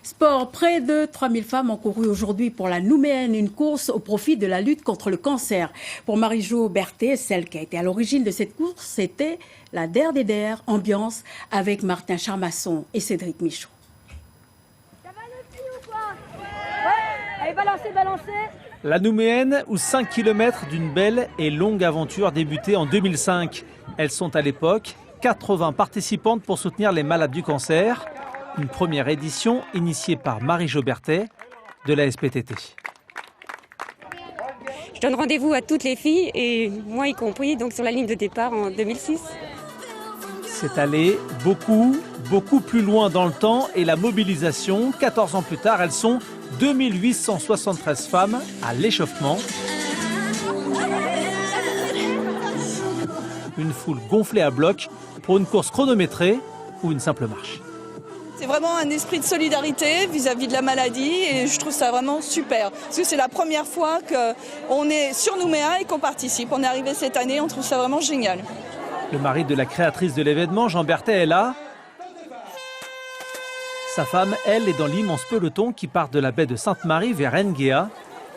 Sport, près de 3000 femmes ont couru aujourd'hui pour la Nouméenne, une course au profit de la lutte contre le cancer. Pour Marie-Jo Berthet, celle qui a été à l'origine de cette course, c'était la DER des DER, ambiance avec Martin Charmasson et Cédric Michaud. Ça va les filles ou quoi? Ouais, allez balancez, balancez. La Nouméenne, où 5 km d'une belle et longue aventure débutée en 2005. Elles sont à l'époque 80 participantes pour soutenir les malades du cancer. Une première édition initiée par Marie-Jo Berthet de la SPTT. Je donne rendez-vous à toutes les filles, et moi y compris, donc sur la ligne de départ en 2006. C'est allé beaucoup plus loin dans le temps et la mobilisation. 14 ans plus tard, elles sont 2873 femmes à l'échauffement. Une foule gonflée à bloc pour une course chronométrée ou une simple marche. C'est vraiment un esprit de solidarité vis-à-vis de la maladie et je trouve ça vraiment super. Parce que c'est la première fois qu'on est sur Nouméa et qu'on participe. On est arrivé cette année, on trouve ça vraiment génial. Le mari de la créatrice de l'événement, Jean Berthet, est là. Sa femme, elle, est dans l'immense peloton qui part de la baie de Sainte-Marie vers Nguéa.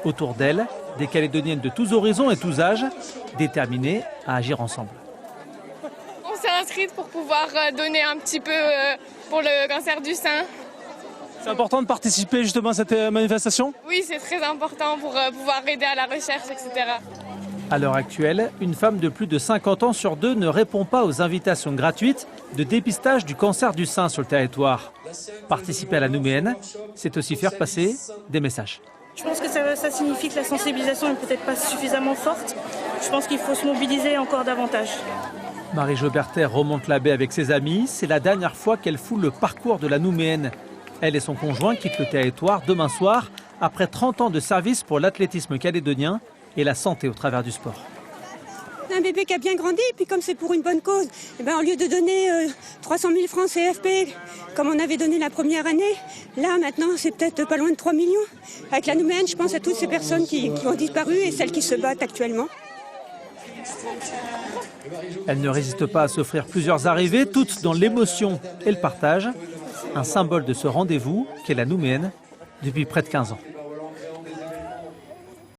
Autour d'elle, des Calédoniennes de tous horizons et tous âges, déterminées à agir ensemble. On s'est inscrite pour pouvoir donner un petit peu pour le cancer du sein. C'est important de participer justement à cette manifestation? Oui, c'est très important pour pouvoir aider à la recherche, etc. À l'heure actuelle, une femme de plus de 50 ans sur 2 ne répond pas aux invitations gratuites de dépistage du cancer du sein sur le territoire. Participer à la Nouméenne, c'est aussi faire passer des messages. Je pense que ça signifie que la sensibilisation n'est peut-être pas suffisamment forte. Je pense qu'il faut se mobiliser encore davantage. Marie-Jo Berthet remonte la baie avec ses amis. C'est la dernière fois qu'elle foule le parcours de la Nouméenne. Elle et son conjoint quittent le territoire demain soir après 30 ans de service pour l'athlétisme calédonien et la santé au travers du sport. Un bébé qui a bien grandi, et puis comme c'est pour une bonne cause, au lieu de donner 300 000 francs CFP, comme on avait donné la première année, là maintenant c'est peut-être pas loin de 3 millions. Avec la Nouméenne, je pense à toutes ces personnes qui ont disparu et celles qui se battent actuellement. Elle ne résiste pas à s'offrir plusieurs arrivées, toutes dans l'émotion et le partage. Un symbole de ce rendez-vous qu'est la Nouméenne depuis près de 15 ans.